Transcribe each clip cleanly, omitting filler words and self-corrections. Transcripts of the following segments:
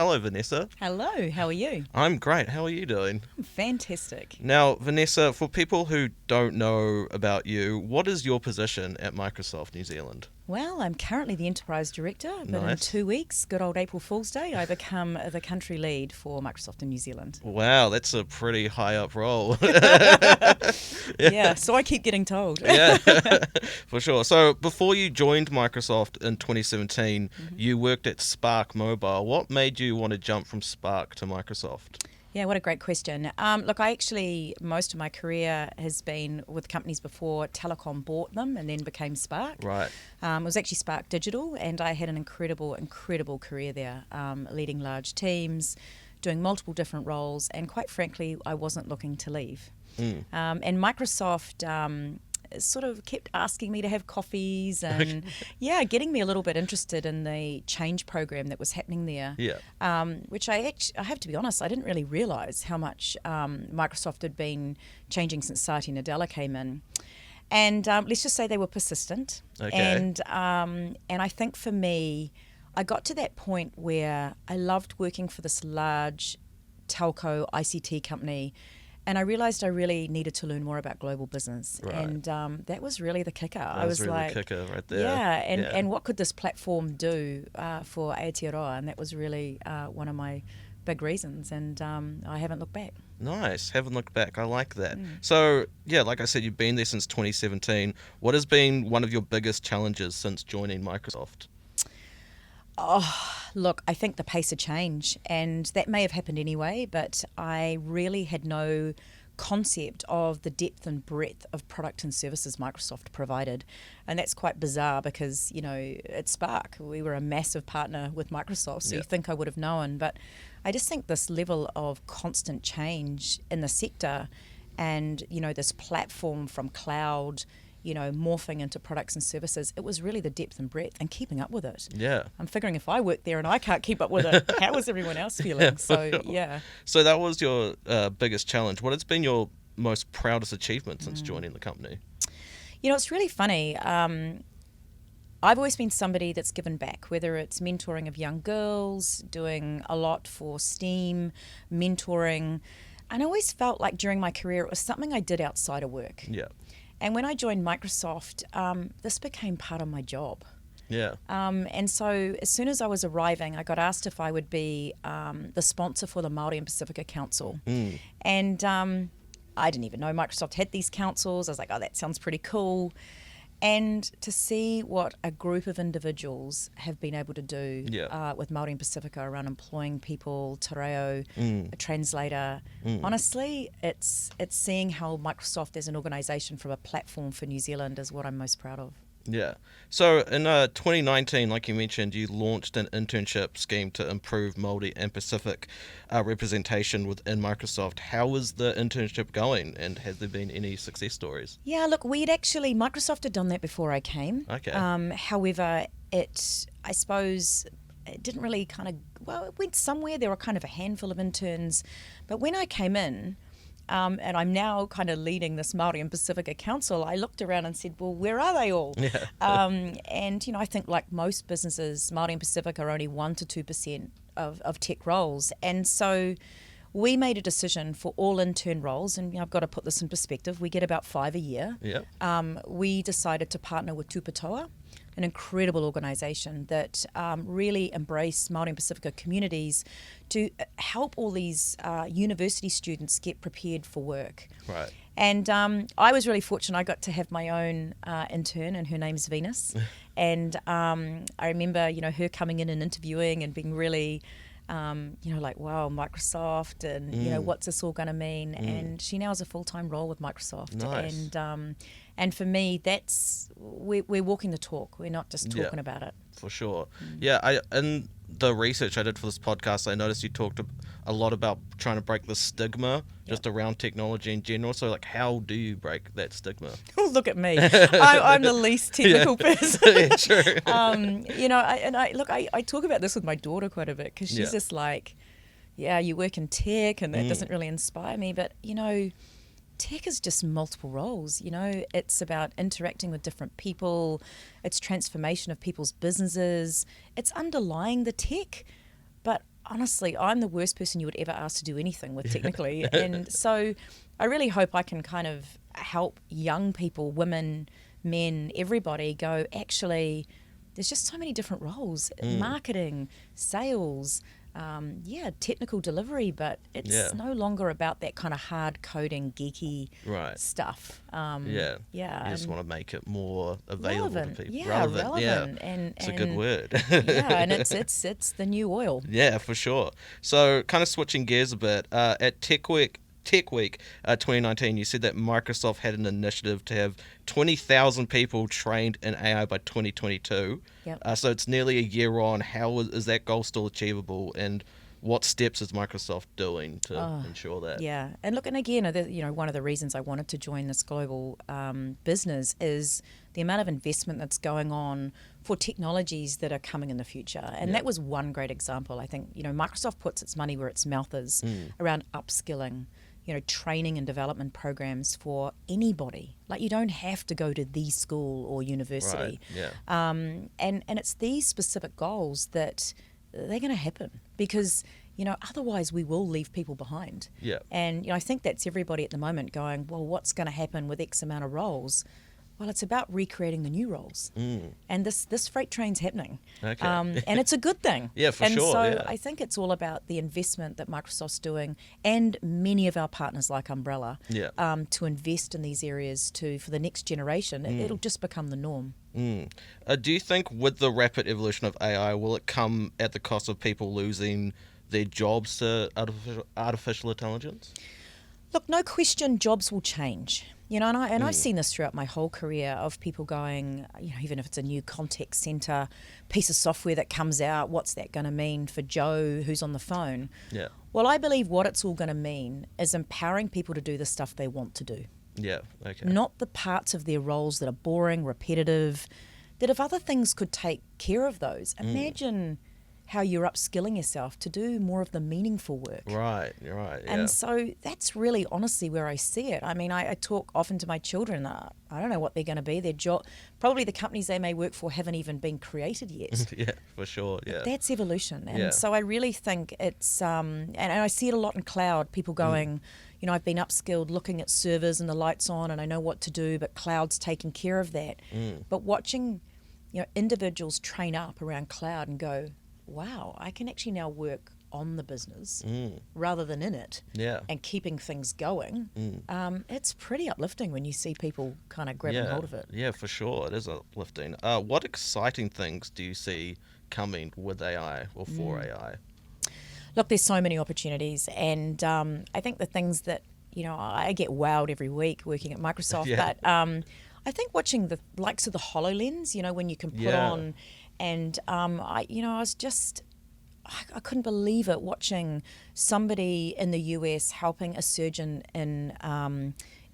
Hello, Vanessa. Hello, how are you? I'm great. How are you doing? Fantastic. Now, Vanessa, for people who don't know about you, what is your position at Microsoft New Zealand? Well, I'm currently the Enterprise Director, but in Nice. 2 weeks, good old April Fool's Day, I become the country lead for Microsoft in New Zealand. Wow, that's a pretty high up role. Yeah, so I keep getting told. Yeah, for sure. So before you joined Microsoft in 2017, you worked at Spark Mobile. What made you want to jump from Spark to Microsoft? Yeah, what a great question. Look, most of my career has been with companies before Telecom bought them and then became Spark. Right. It was actually Spark Digital, and I had an incredible career there, leading large teams, doing multiple different roles, and quite frankly, I wasn't looking to leave. And Microsoft sort of kept asking me to have coffees and, getting me a little bit interested in the change program that was happening there. Yeah. Which I have to be honest, I didn't really realise how much Microsoft had been changing since Satya Nadella came in. And let's just say they were persistent. Okay. And I think for me, I got to that point where I loved working for this large telco ICT company, and I realised I really needed to learn more about global business. Right. And that was really the kicker. That I was really like, the kicker right there. yeah, and what could this platform do for Aotearoa? And that was really one of my big reasons, and I haven't looked back. Nice. Haven't looked back. I like that. So, yeah, like I said, you've been there since 2017. What has been one of your biggest challenges since joining Microsoft? Look, I think the pace of change, and that may have happened anyway, but I really had no concept of the depth and breadth of product and services Microsoft provided. And that's quite bizarre because, at Spark, we were a massive partner with Microsoft, so you think I would have known. But I just think this level of constant change in the sector and, this platform from cloud, morphing into products and services, it was really the depth and breadth and keeping up with it. Yeah. I'm figuring if I work there and I can't keep up with it, how is everyone else feeling? So, yeah. So that was your biggest challenge. What has been your most proudest achievement since joining the company? It's really funny. I've always been somebody that's given back, whether it's mentoring of young girls, doing a lot for STEAM, mentoring. And I always felt like during my career it was something I did outside of work. Yeah. And when I joined Microsoft, this became part of my job. Yeah. And so as soon as I was arriving, I got asked if I would be the sponsor for the Māori and Pacifica Council. And I didn't even know Microsoft had these councils. I was like, oh, that sounds pretty cool. And to see what a group of individuals have been able to do with Māori and Pacifica around employing people, te reo, a translator, honestly, it's seeing how Microsoft as an organisation from a platform for New Zealand is what I'm most proud of. Yeah. So in 2019, like you mentioned, you launched an internship scheme to improve Māori and Pacific representation within Microsoft. How is the internship going, and has there been any success stories? Yeah, look, Microsoft had done that before I came. Okay. However, I suppose, it didn't really it went somewhere. There were kind of a handful of interns. But when I came in, and I'm now kind of leading this Māori and Pacifica Council, I looked around and said, well, where are they all? Yeah. And, I think like most businesses, Māori and Pacifica are only 1 to 2% of tech roles. And so we made a decision for all intern roles, and I've got to put this in perspective, we get about 5 a year. Yep. We decided to partner with Tupatoa, an incredible organisation that really embrace Māori and Pacifica communities to help all these university students get prepared for work. Right. And I was really fortunate. I got to have my own intern, and her name's Venus. And I remember, her coming in and interviewing and being really, like, wow, Microsoft, and, what's this all going to mean? And she now has a full-time role with Microsoft. Nice. And for me, we're walking the talk. We're not just talking about it. For sure. Yeah, in the research I did for this podcast, I noticed you talked a lot about trying to break the stigma just around technology in general. So, like, how do you break that stigma? Oh, look at me. I'm the least technical person. Yeah, true. I talk about this with my daughter quite a bit because she's just like, yeah, you work in tech and that doesn't really inspire me. But, tech is just multiple roles. It's about interacting with different people. It's transformation of people's businesses. It's underlying the tech. But honestly, I'm the worst person you would ever ask to do anything with technically. And so I really hope I can kind of help young people, women, men, everybody go, actually, there's just so many different roles, marketing, sales, technical delivery, but it's no longer about that kind of hard coding, geeky stuff. You just want to make it more available relevant. to people. Yeah, relevant. relevant. Yeah. And It's a good word. and it's the new oil. Yeah, for sure. So, kind of switching gears a bit, at Tech Week 2019, you said that Microsoft had an initiative to have 20,000 people trained in AI by 2022. Yep. So it's nearly a year on. How is that goal still achievable, and what steps is Microsoft doing to ensure that? Yeah, and look, and again, one of the reasons I wanted to join this global business is the amount of investment that's going on for technologies that are coming in the future. And that was one great example. I think, Microsoft puts its money where its mouth is around upskilling, training and development programs for anybody. Like, you don't have to go to the school or university. Right. Yeah. And it's these specific goals that they're going to happen because, otherwise we will leave people behind. Yeah. And, I think that's everybody at the moment going, well, what's going to happen with X amount of roles? Well, it's about recreating the new roles. And this freight train's happening. Okay. And it's a good thing. Yeah, for and sure. So yeah. I think it's all about the investment that Microsoft's doing and many of our partners like Umbrella to invest in these areas for the next generation. It'll just become the norm. Do you think with the rapid evolution of AI, will it come at the cost of people losing their jobs to artificial intelligence? Look, no question, jobs will change. And I've seen this throughout my whole career of people going, even if it's a new contact center piece of software that comes out, what's that going to mean for Joe who's on the phone? Yeah. Well, I believe what it's all going to mean is empowering people to do the stuff they want to do. Yeah, okay. Not the parts of their roles that are boring, repetitive, that if other things could take care of those, imagine how you're upskilling yourself to do more of the meaningful work. Right, you're right, yeah. And so that's really honestly where I see it. I mean, I talk often to my children. I don't know what they're going to be. Their job, probably the companies they may work for haven't even been created yet. Yeah, for sure, yeah. But that's evolution. And so I really think it's, and I see it a lot in cloud, people going, I've been upskilled looking at servers and the lights on and I know what to do, but cloud's taking care of that. But watching, individuals train up around cloud and go, wow, I can actually now work on the business rather than in it and keeping things going. It's pretty uplifting when you see people kind of grabbing hold of it. Yeah, for sure. It is uplifting. What exciting things do you see coming with AI or for AI? Look, there's so many opportunities. And I think the things that, I get wowed every week working at Microsoft. But I think watching the likes of the HoloLens, when you can put on... And I couldn't believe it watching somebody in the US helping a surgeon in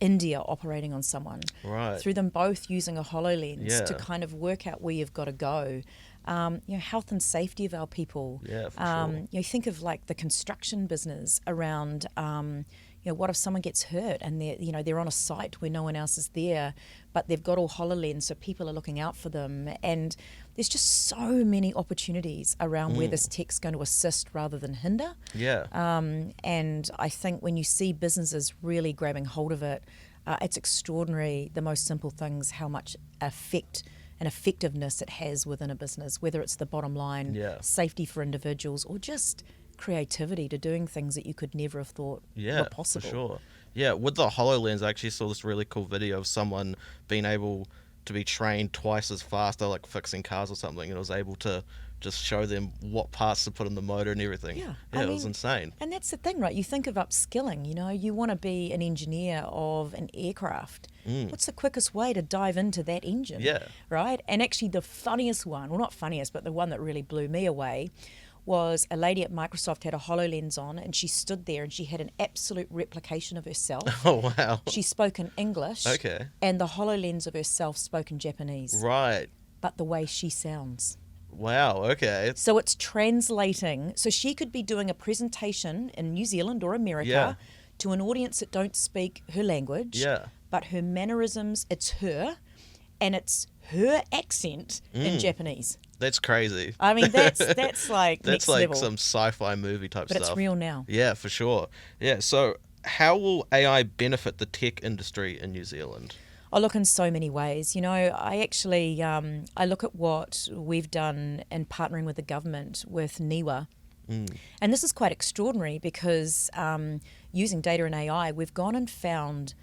India operating on someone. Right. Through them both using a HoloLens to kind of work out where you've got to go. Health and safety of our people. Yeah, for sure. You think of like the construction business around. What if someone gets hurt and they're on a site where no one else is there, but they've got all HoloLens, so people are looking out for them. And there's just so many opportunities around where this tech's going to assist rather than hinder. Yeah. And I think when you see businesses really grabbing hold of it, it's extraordinary, the most simple things, how much effect and effectiveness it has within a business, whether it's the bottom line, safety for individuals, or just creativity to doing things that you could never have thought were possible. For sure. Yeah, with the HoloLens, I actually saw this really cool video of someone being able to be trained twice as fast. They're like fixing cars or something, and it was able to just show them what parts to put in the motor and everything. Yeah, it was insane. And that's the thing, right? You think of upskilling, you want to be an engineer of an aircraft. What's the quickest way to dive into that engine? Yeah. Right? And actually the funniest one, well, not funniest, but the one that really blew me away was a lady at Microsoft had a HoloLens on and she stood there and she had an absolute replication of herself. Oh, wow. She spoke in English. Okay. And the HoloLens of herself spoke in Japanese. Right. But the way she sounds. Wow, okay. So it's translating. So she could be doing a presentation in New Zealand or America to an audience that don't speak her language. Yeah. But her mannerisms, it's her, and it's her accent in Japanese. That's crazy. I mean, that's like That's next like level. some sci-fi movie type But stuff. it's real now. Yeah, for sure. Yeah, so how will AI benefit the tech industry in New Zealand? I look in so many ways. I actually I look at what we've done in partnering with the government with NIWA. And this is quite extraordinary because using data and AI, we've gone and found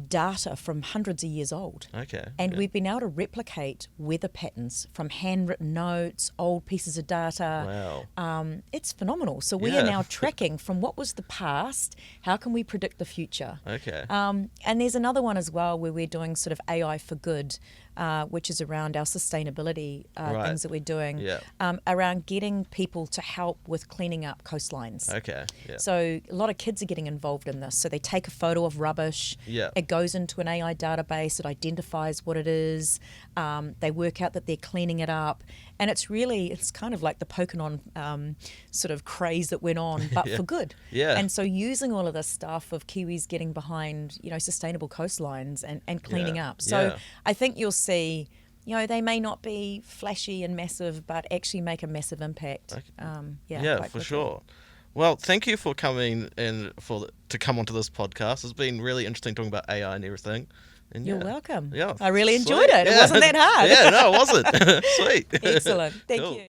data from hundreds of years old. Okay. And yeah. we've been able to replicate weather patterns from handwritten notes, old pieces of data. Wow. It's phenomenal. So we Yeah. are now tracking from what was the past, how can we predict the future? Okay. And there's another one as well where we're doing sort of AI for good, which is around our sustainability Right. things that we're doing, Yeah. around getting people to help with cleaning up coastlines. Okay. Yeah. So a lot of kids are getting involved in this. So they take a photo of rubbish. Yeah. It goes into an AI database. It identifies what it is. They work out that they're cleaning it up. And it's kind of like the Pokemon sort of craze that went on, but Yeah. for good. Yeah. And so using all of this stuff of Kiwis getting behind, sustainable coastlines and cleaning Yeah. up. So Yeah. I think you'll see, they may not be flashy and massive, but actually make a massive impact. Yeah, quite for quickly. sure. Well, thank you for coming in to come onto this podcast. It's been really interesting talking about AI and everything. And You're yeah. welcome. Yeah, I really sweet. enjoyed it. It Yeah. wasn't that hard. Yeah, no, it wasn't. Sweet. Excellent. Thank Cool. you.